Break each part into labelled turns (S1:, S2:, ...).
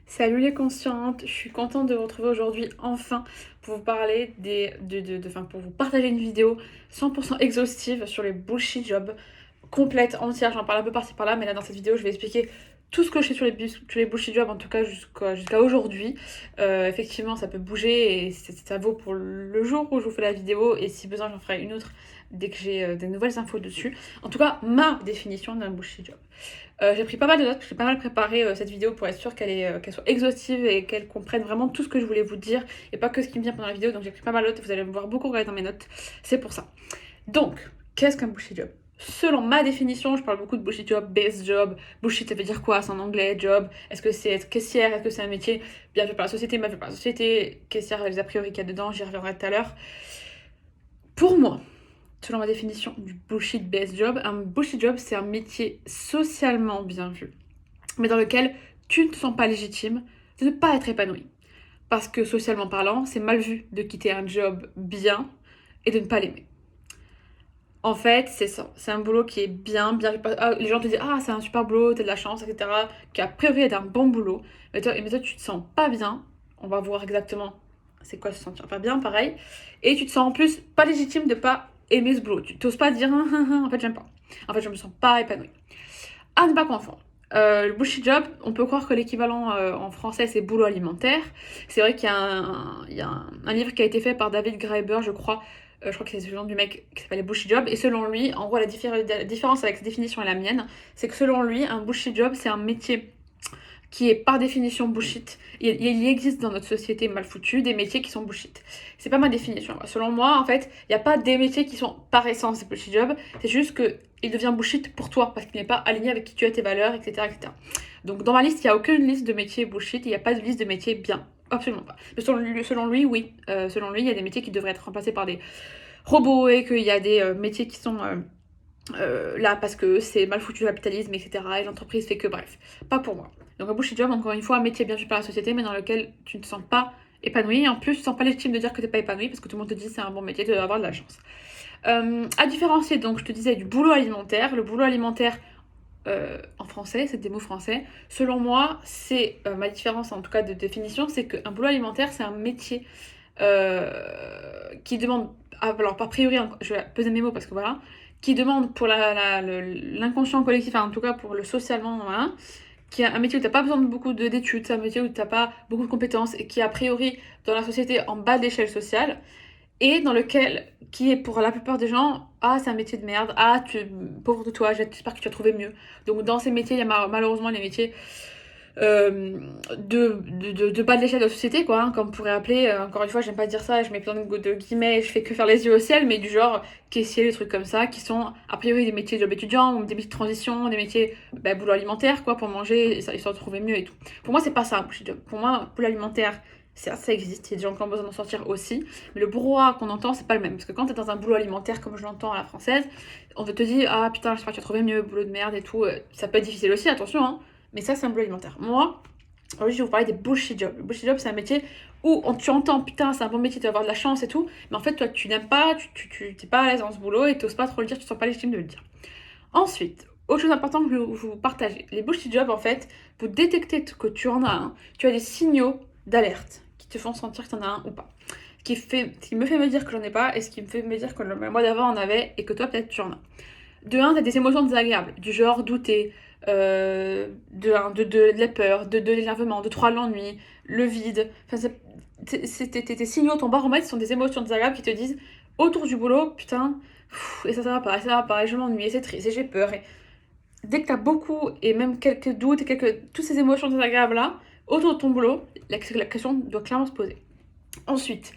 S1: Salut les conscientes, je suis contente de vous retrouver aujourd'hui enfin pour vous parler pour vous partager une vidéo 100% exhaustive sur les bullshit jobs, complète, entière, j'en parle un peu par-ci par-là, mais là dans cette vidéo je vais expliquer tout ce que je sais sur les bullshit jobs, en tout cas jusqu'à aujourd'hui. Effectivement ça peut bouger et ça vaut pour le jour où je vous fais la vidéo et si besoin j'en ferai une autre dès que j'ai des nouvelles infos dessus. En tout cas ma définition d'un bullshit job. J'ai pris pas mal de notes, j'ai pas mal préparé cette vidéo pour être sûre qu'elle soit exhaustive et qu'elle comprenne vraiment tout ce que je voulais vous dire et pas que ce qui me vient pendant la vidéo. Donc j'ai pris pas mal de notes, vous allez me voir beaucoup regarder dans mes notes, c'est pour ça. Donc, qu'est-ce qu'un bullshit job? Selon ma définition, je parle beaucoup de bullshit job, base job. Bullshit, ça veut dire quoi? C'est en anglais, job. Est-ce que c'est être caissière? Est-ce que c'est un métier bien fait par la société, mal fait par la société? Caissière, les a priori qu'il y a dedans, j'y reviendrai tout à l'heure. Pour moi, selon ma définition du bullshit base job, un bullshit job, c'est un métier socialement bien vu, mais dans lequel tu ne te sens pas légitime de ne pas être épanoui. Parce que socialement parlant, c'est mal vu de quitter un job bien et de ne pas l'aimer. En fait, c'est ça. C'est un boulot qui est bien. Les gens te disent ah, c'est un super boulot, t'as de la chance, etc. Qui a priori est un bon boulot. Mais toi, tu te sens pas bien. On va voir exactement c'est quoi se sentir pas bien, pareil. Et tu te sens en plus pas légitime de pas aimer ce boulot. Tu t'oses pas dire en fait, j'aime pas. En fait, je me sens pas épanouie. À ne pas confondre. Le bullshit job, on peut croire que l'équivalent en français c'est boulot alimentaire. C'est vrai qu'il y a un livre qui a été fait par David Graeber, je crois que c'est le nom du mec qui s'appelle Bullshit Job. Et selon lui, en gros, la différence avec sa définition et la mienne, c'est que selon lui, un bullshit job c'est un métier qui est par définition bullshit. Il existe dans notre société mal foutue des métiers qui sont bullshit. C'est pas ma définition. Selon moi, en fait, il n'y a pas des métiers qui sont par essence des bullshit jobs. C'est juste que il devient bullshit pour toi parce qu'il n'est pas aligné avec qui tu as tes valeurs, etc., etc. Donc dans ma liste, il n'y a aucune liste de métiers bullshit. Il n'y a pas de liste de métiers bien. Absolument pas. Mais selon lui, oui. Selon lui, il y a des métiers qui devraient être remplacés par des robots et qu'il y a des métiers qui sont là parce que c'est mal foutu le capitalisme, etc. Et l'entreprise fait que bref. Pas pour moi. Donc un bullshit job, encore une fois, un métier bien vu par la société, mais dans lequel tu ne te sens pas épanoui. Et en plus, tu ne te sens pas légitime de dire que tu n'es pas épanoui parce que tout le monde te dit c'est un bon métier, tu dois avoir de la chance. À différencier, donc je te disais, du boulot alimentaire. Le boulot alimentaire, en français, c'est des mots français. Selon moi, c'est ma différence en tout cas de définition, c'est qu'un boulot alimentaire, c'est un métier qui demande, alors par priori, je vais peser mes mots parce que voilà, qui demande pour l'inconscient collectif, enfin, en tout cas pour le socialement, voilà, qui est un métier où tu n'as pas besoin de beaucoup d'études, c'est un métier où tu n'as pas beaucoup de compétences et qui a priori dans la société en bas de l'échelle sociale et dans lequel, qui est pour la plupart des gens, ah c'est un métier de merde, ah pauvre de toi, j'espère que tu as trouvé mieux. Donc dans ces métiers, il y a malheureusement les métiers de bas de l'échelle de la société, quoi, hein, comme on pourrait appeler, encore une fois, j'aime pas dire ça, je mets plein de guillemets, je fais que faire les yeux au ciel, mais du genre caissier, des trucs comme ça, qui sont a priori des métiers de job étudiant, ou des métiers de transition, des métiers boulot alimentaire, quoi, pour manger, et ça, histoire de trouver mieux et tout. Pour moi, c'est pas ça, un bullshit job. Pour moi, boulot alimentaire, ça existe, il y a des gens qui ont besoin d'en sortir aussi, mais le brouhaha qu'on entend, c'est pas le même. Parce que quand t'es dans un boulot alimentaire, comme je l'entends à la française, on te dire, ah putain, j'espère que tu as trouvé mieux, boulot de merde et tout, ça peut être difficile aussi, attention, hein. Mais ça, c'est un boulot alimentaire. Moi, aujourd'hui, je vais vous parler des bullshit jobs. Le bullshit job, c'est un métier où tu entends, putain, c'est un bon métier, tu vas avoir de la chance et tout. Mais en fait, toi, tu n'aimes pas, tu t'es pas à l'aise dans ce boulot et tu n'oses pas trop le dire, tu ne te sens pas légitime de le dire. Ensuite, autre chose importante que je vais vous partager. Les bullshit jobs, en fait, pour détecter que tu en as un, tu as des signaux d'alerte qui te font sentir que tu en as un ou pas. Ce qui me fait me dire que j'en ai pas et ce qui me fait me dire que le mois d'avant en avait et que toi, peut-être, tu en as. De un, t'as des émotions désagréables, du genre douter, de la peur, de l'énervement, de trois l'ennui, le vide. Enfin, tes signaux, ton baromètre sont des émotions désagréables qui te disent autour du boulot, putain, et ça va pas, et je m'ennuie, et c'est triste, et j'ai peur. Et dès que t'as beaucoup, et même quelques doutes, et toutes ces émotions désagréables là, autour de ton boulot, la question doit clairement se poser. Ensuite,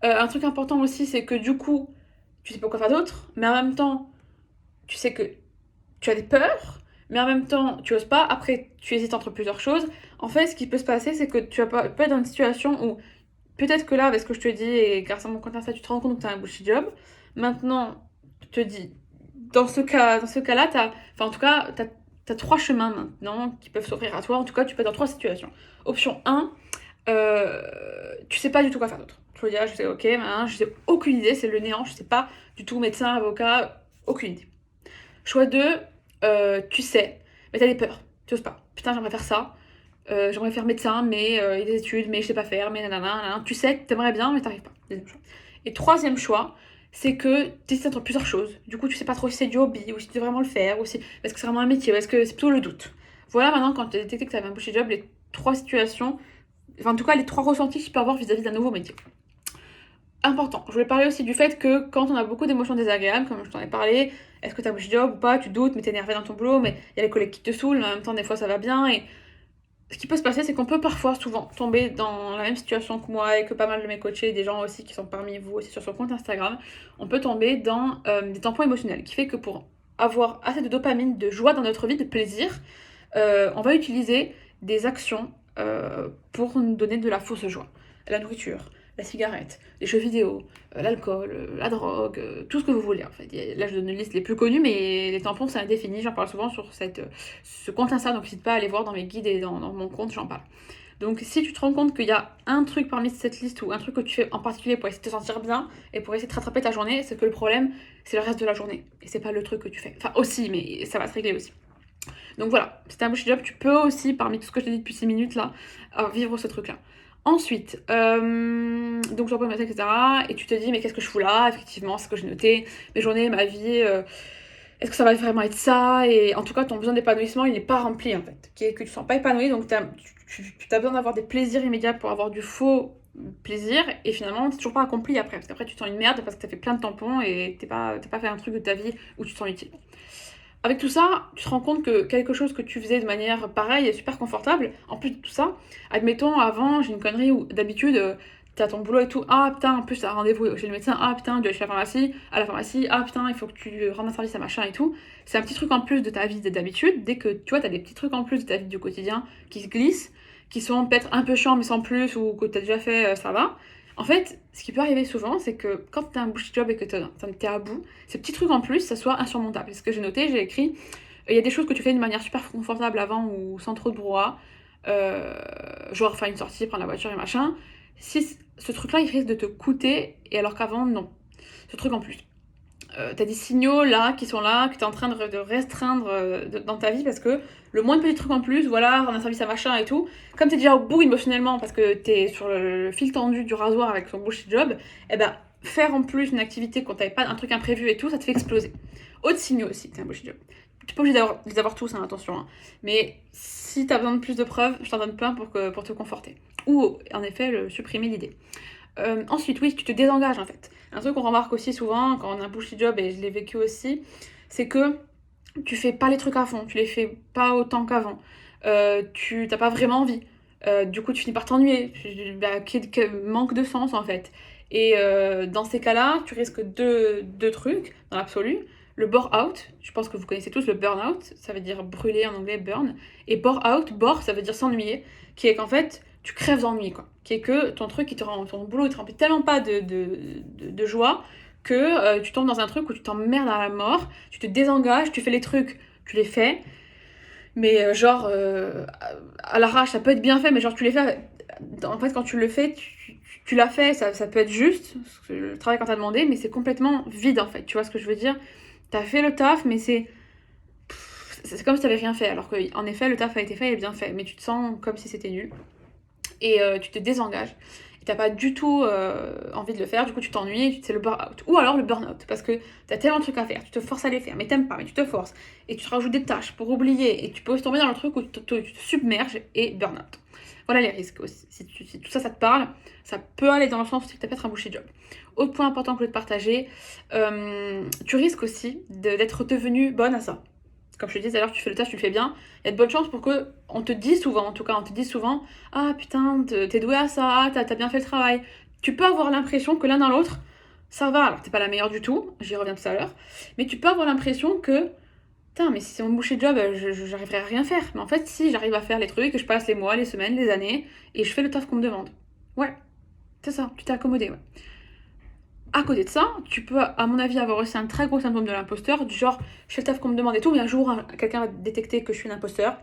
S1: un truc important aussi, c'est que du coup, tu sais pas quoi faire d'autre, mais en même temps, tu sais que tu as des peurs, mais en même temps, tu oses pas. Après, tu hésites entre plusieurs choses. En fait, ce qui peut se passer, c'est que peux être dans une situation où peut-être que là, avec ce que je te dis et grâce à mon compte Insta, tu te rends compte que tu as un bullshit job. Maintenant, je te dis, dans ce cas-là, enfin, en tout cas, t'as trois chemins maintenant qui peuvent s'offrir à toi. En tout cas, tu peux être dans trois situations. Option 1, tu sais pas du tout quoi faire d'autre. Tu veux dire, je sais, ok, hein, je sais aucune idée, c'est le néant, je sais pas du tout, médecin, avocat, aucune idée. Choix 2, tu sais, mais t'as des peurs. Tu oses pas. Putain, j'aimerais faire ça. j'aimerais faire médecin, mais il y a des études, mais je sais pas faire, mais nanana. Tu sais que t'aimerais bien, mais t'arrives pas. Deuxième choix. Et troisième choix, c'est que tu hésites entre plusieurs choses. Du coup, tu sais pas trop si c'est du hobby, ou si tu veux vraiment le faire, ou si est-ce que c'est vraiment un métier, ou est-ce que c'est plutôt le doute. Voilà maintenant, quand tu as détecté que tu avais un bullshit job, les trois situations, enfin en tout cas les trois ressentis que tu peux avoir vis-à-vis d'un nouveau métier. Important. Je voulais parler aussi du fait que quand on a beaucoup d'émotions désagréables, comme je t'en ai parlé, est-ce que t'as un bullshit job ou pas, tu doutes, mais t'es énervé dans ton boulot, mais il y a les collègues qui te saoulent, mais en même temps, des fois ça va bien. Et ce qui peut se passer, c'est qu'on peut parfois, souvent, tomber dans la même situation que moi et que pas mal de mes coachés, des gens aussi qui sont parmi vous aussi sur son compte Instagram, on peut tomber dans des tampons émotionnels, qui fait que pour avoir assez de dopamine, de joie dans notre vie, de plaisir, on va utiliser des actions pour nous donner de la fausse joie. La nourriture, la cigarette, les jeux vidéo, l'alcool, la drogue, tout ce que vous voulez en fait. Là je donne une liste les plus connues, mais les tampons c'est indéfini, j'en parle souvent sur ce compte Insta, donc n'hésite pas à aller voir dans mes guides et dans mon compte, j'en parle. Donc si tu te rends compte qu'il y a un truc parmi cette liste ou un truc que tu fais en particulier pour essayer de te sentir bien et pour essayer de rattraper ta journée, c'est que le problème c'est le reste de la journée et c'est pas le truc que tu fais. Enfin aussi, mais ça va se régler aussi. Donc voilà, si t'as un bullshit job, tu peux aussi, parmi tout ce que je t'ai dit depuis 6 minutes là, vivre ce truc là. Ensuite, donc j'en peux mettre, etc. Et tu te dis, mais qu'est-ce que je fous là? Effectivement, c'est ce que j'ai noté, mes journées, ma vie, est-ce que ça va vraiment être ça? Et en tout cas, ton besoin d'épanouissement, il n'est pas rempli en fait. Que tu ne sens pas épanoui, donc tu as besoin d'avoir des plaisirs immédiats pour avoir du faux plaisir, et finalement, t'es toujours pas accompli après. Parce qu'après, tu te sens une merde parce que t'as fait plein de tampons et t'as pas fait un truc de ta vie où tu te sens utile. Avec tout ça, tu te rends compte que quelque chose que tu faisais de manière pareille est super confortable. En plus de tout ça, admettons, avant, j'ai une connerie où d'habitude, t'as ton boulot et tout. Ah putain, en plus, t'as un rendez-vous chez le médecin. Ah putain, tu dois aller chez la pharmacie. À la pharmacie, ah putain, il faut que tu rendes un service à machin et tout. C'est un petit truc en plus de ta vie d'habitude. Dès que tu vois, t'as des petits trucs en plus de ta vie du quotidien qui se glissent, qui sont peut-être un peu chiants mais sans plus, ou que t'as déjà fait, ça va. En fait, ce qui peut arriver souvent, c'est que quand t'as un bullshit job et que t'es à bout, ces petits trucs en plus, ça soit insurmontable. C'est ce que j'ai noté, j'ai écrit. Il y a des choses que tu fais de manière super confortable avant ou sans trop de brouhaha. Genre faire une sortie, prendre la voiture et machin. Si ce truc-là, il risque de te coûter, et alors qu'avant, non. Ce truc en plus. T'as des signaux là qui sont là, que t'es en train de restreindre dans ta vie parce que le moins de petits trucs en plus, voilà, rendre un service à machin et tout, comme t'es déjà au bout émotionnellement parce que t'es sur le fil tendu du rasoir avec ton bullshit job, et ben faire en plus une activité quand t'avais pas un truc imprévu et tout, ça te fait exploser. Autre signaux aussi, t'es un bullshit job. T'es pas obligé de les avoir tous, hein, attention. Hein. Mais si t'as besoin de plus de preuves, je t'en donne plein pour te conforter. Ou en effet, supprimer l'idée. Ensuite, oui, tu te désengages en fait. Un truc qu'on remarque aussi souvent quand on a un bullshit job, et je l'ai vécu aussi, c'est que tu fais pas les trucs à fond, tu les fais pas autant qu'avant. Tu t'as pas vraiment envie. Du coup, tu finis par t'ennuyer. Manque de sens en fait. Et dans ces cas-là, tu risques deux trucs dans l'absolu. Le bore-out, je pense que vous connaissez tous le burn-out, ça veut dire brûler en anglais, burn. Et bore-out, bore, ça veut dire s'ennuyer, qui est qu'en fait, tu crèves d'ennui, quoi. Qui est que ton truc, ton boulot, il te remplit tellement pas de joie que tu tombes dans un truc où tu t'emmerdes à la mort, tu te désengages, tu fais les trucs, tu les fais, mais genre à l'arrache, ça peut être bien fait, mais genre tu les fais. En fait, quand tu le fais, tu l'as fait, ça peut être juste, le travail qu'on t'a demandé, mais c'est complètement vide en fait, tu vois ce que je veux dire? T'as fait le taf, mais c'est comme si t'avais rien fait, alors qu'en effet, le taf a été fait et bien fait, mais tu te sens comme si c'était nul. Et tu te désengages. Et t'as pas du tout envie de le faire, du coup tu t'ennuies, c'est le burn-out. Ou alors le burn-out, parce que t'as tellement de trucs à faire, tu te forces à les faire, mais t'aimes pas, mais tu te forces. Et tu te rajoutes des tâches pour oublier, et tu peux aussi tomber dans le truc où tu te submerges et burn-out. Voilà les risques aussi. Si tout ça, ça te parle, ça peut aller dans le sens où tu as peut-être un bullshit job. Autre point important que je voulais te partager, tu risques aussi d'être devenue bonne à ça. Comme je te disais d'ailleurs, tu fais le tâche, tu le fais bien. Il y a de bonnes chances pour que on te dise souvent, en tout cas, on te dise souvent, ah putain, t'es doué à ça, t'as bien fait le travail. Tu peux avoir l'impression que l'un dans l'autre, ça va. Alors t'es pas la meilleure du tout, j'y reviens tout à l'heure, mais tu peux avoir l'impression que putain, mais si c'est mon boucher de job, j'arriverai à rien faire. Mais en fait, si j'arrive à faire les trucs, je passe les mois, les semaines, les années, et je fais le taf qu'on me demande. Ouais, c'est ça, tu t'es accommodé, ouais. À côté de ça, tu peux, à mon avis, avoir aussi un très gros syndrome de l'imposteur, du genre, je fais le taf qu'on me demande et tout, mais un jour, quelqu'un va détecter que je suis un imposteur,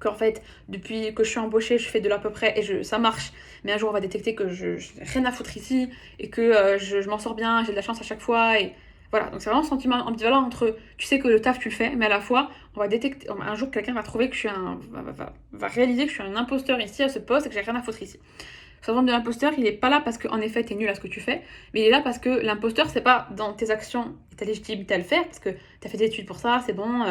S1: qu'en fait, depuis que je suis embauchée, je fais de l'à peu près et ça marche, mais un jour, on va détecter que je n'ai rien à foutre ici, et que je m'en sors bien, j'ai de la chance à chaque fois, et Voilà, donc c'est vraiment un sentiment ambivalent entre tu sais que le taf tu le fais, mais à la fois on va détecter, un jour quelqu'un va trouver que je suis va réaliser que je suis un imposteur ici à ce poste et que j'ai rien à foutre ici. Le syndrome de l'imposteur, il est pas là parce qu'en effet t'es nul à ce que tu fais, mais il est là parce que l'imposteur c'est pas dans tes actions et ta légitimité à le faire, parce que t'as fait des études pour ça, c'est bon,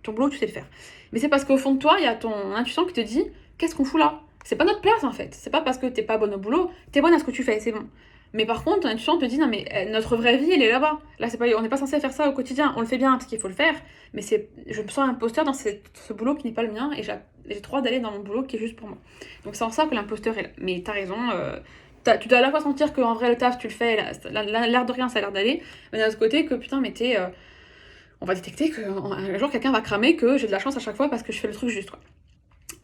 S1: ton boulot tu sais le faire. Mais c'est parce qu'au fond de toi, il y a ton intuition qui te dit qu'est-ce qu'on fout là? C'est pas notre place en fait, c'est pas parce que t'es pas bonne au boulot, t'es bonne à ce que tu fais, c'est bon. Mais par contre, ton intuition te dit non mais notre vraie vie elle est là-bas. Là c'est pas, on n'est pas censé faire ça au quotidien. On le fait bien parce qu'il faut le faire, mais je me sens imposteur dans ce boulot qui n'est pas le mien et j'ai trop d'aller dans mon boulot qui est juste pour moi. Donc c'est en ça que l'imposteur est là. Mais t'as raison, tu dois à la fois sentir qu'en vrai le taf tu le fais, l'air de rien ça a l'air d'aller, mais d'un autre côté que putain mais on va détecter qu'un jour quelqu'un va cramer que j'ai de la chance à chaque fois parce que je fais le truc juste quoi.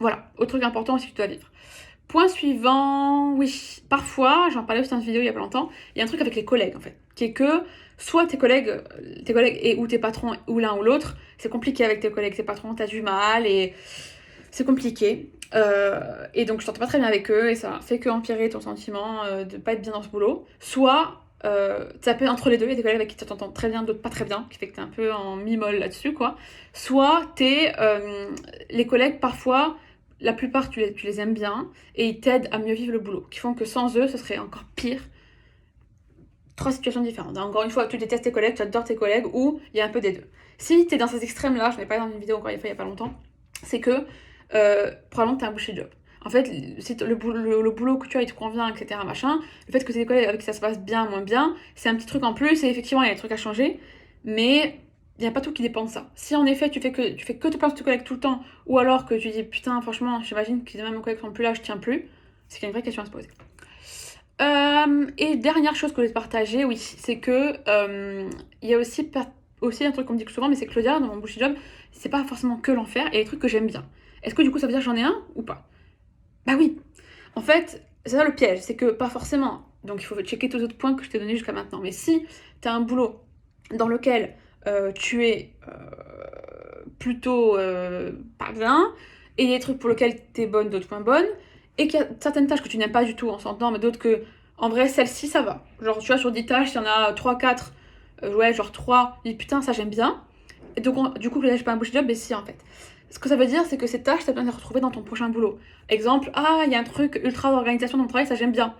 S1: Voilà, autre truc important aussi que tu dois vivre. Point suivant, oui, parfois, j'en parlais aussi dans une vidéo il y a pas longtemps, il y a un truc avec les collègues en fait, qui est que soit tes collègues et ou tes patrons ou l'un ou l'autre, c'est compliqué avec tes collègues, tes patrons, t'as du mal et c'est compliqué. Et donc je t'entends pas très bien avec eux et ça fait que empirer ton sentiment de pas être bien dans ce boulot. Soit ça peut entre les deux, il y a des collègues avec qui tu t'entends très bien, d'autres pas très bien, qui fait que t'es un peu en mi-molle là-dessus quoi. Soit les collègues parfois la plupart tu les aimes bien et ils t'aident à mieux vivre le boulot, qui font que sans eux ce serait encore pire. Trois situations différentes. Encore une fois, tu détestes tes collègues, tu adores tes collègues, ou il y a un peu des deux. Si t'es dans ces extrêmes-là, je l'ai pas dans une vidéo encore une fois il y a pas longtemps, c'est que probablement t'as un bullshit job. En fait, si le boulot que tu as, il te convient, etc. machin, le fait que tes collègues avec qui ça se passe bien, moins bien, c'est un petit truc en plus, et effectivement, il y a des trucs à changer, mais il n'y a pas tout qui dépend de ça. Si en effet, tu fais que te plaindre de tes collègues tout le temps, ou alors que tu dis, putain, franchement, j'imagine que demain mes collègues sont plus là, je tiens plus, c'est qu'il y a une vraie question à se poser. Et dernière chose que je voulais te partager, oui, c'est que il y a aussi un truc qu'on me dit souvent, mais c'est que Claudia, dans mon bullshit job, c'est pas forcément que l'enfer, et les trucs que j'aime bien. Est-ce que du coup ça veut dire que j'en ai un ou pas? Bah oui. En fait, c'est ça le piège, c'est que pas forcément. Donc il faut checker tous les autres points que je t'ai donnés jusqu'à maintenant. Mais si t'as un boulot dans lequel tu es plutôt pas bien, et il y a des trucs pour lesquels t'es bonne, d'autres moins bonnes, et qu'il y a certaines tâches que tu n'aimes pas du tout en s'entendant, mais d'autres que, en vrai, celle-ci ça va. Genre, tu vois, sur 10 tâches, il y en a 3 4 ouais, genre 3, je dis putain, ça j'aime bien. Et donc, du coup, là, j'ai pas un bullshit job, mais si en fait. Ce que ça veut dire, c'est que ces tâches, ça peut les retrouver dans ton prochain boulot. Exemple, ah, il y a un truc ultra d'organisation dans mon travail, ça j'aime bien.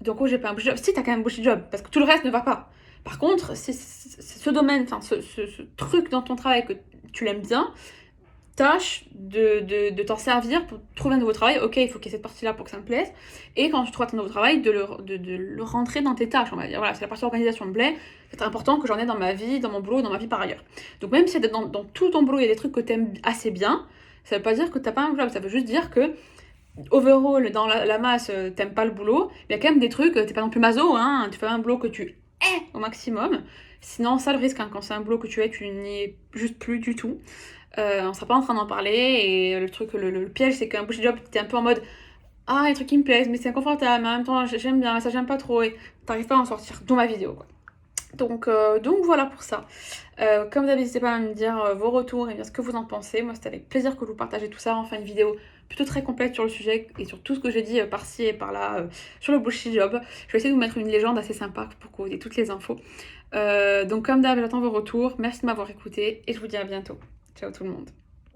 S1: Donc, j'ai pas un bullshit job. Si, t'as quand même un bullshit job, parce que tout le reste ne va pas. Par contre, c'est ce domaine, enfin, ce truc dans ton travail que tu l'aimes bien, tâche de t'en servir pour trouver un nouveau travail. Ok, il faut qu'il y ait cette partie-là pour que ça me plaise. Et quand tu trouves ton nouveau travail, de le rentrer dans tes tâches, on va dire. Voilà, c'est la partie organisation me plaît. C'est important que j'en ai dans ma vie, dans mon boulot, dans ma vie par ailleurs. Donc même si dans tout ton boulot, il y a des trucs que tu aimes assez bien, ça veut pas dire que t'as pas un job. Ça veut juste dire que, overall, dans la masse, t'aimes pas le boulot. Il y a quand même des trucs, t'es pas non plus maso, hein. Tu fais un boulot que tu hais au maximum. Sinon, ça le risque, hein, quand c'est un boulot que tu hais, tu n'y es juste plus du tout. On sera pas en train d'en parler et le truc, le piège c'est qu'un bullshit job t'es un peu en mode ah les trucs qui me plaisent mais c'est inconfortable mais en même temps j'aime bien mais ça j'aime pas trop et t'arrives pas à en sortir dans ma vidéo quoi. Donc voilà pour ça. Comme d'habitude n'hésitez pas à me dire vos retours et bien ce que vous en pensez. Moi c'était avec plaisir que je vous partageais tout ça, enfin une vidéo plutôt très complète sur le sujet et sur tout ce que j'ai dit par-ci et par-là sur le bullshit job. Je vais essayer de vous mettre une légende assez sympa pour que vous ayez toutes les infos. Donc comme d'hab j'attends vos retours, merci de m'avoir écouté et je vous dis à bientôt. Ciao tout le monde.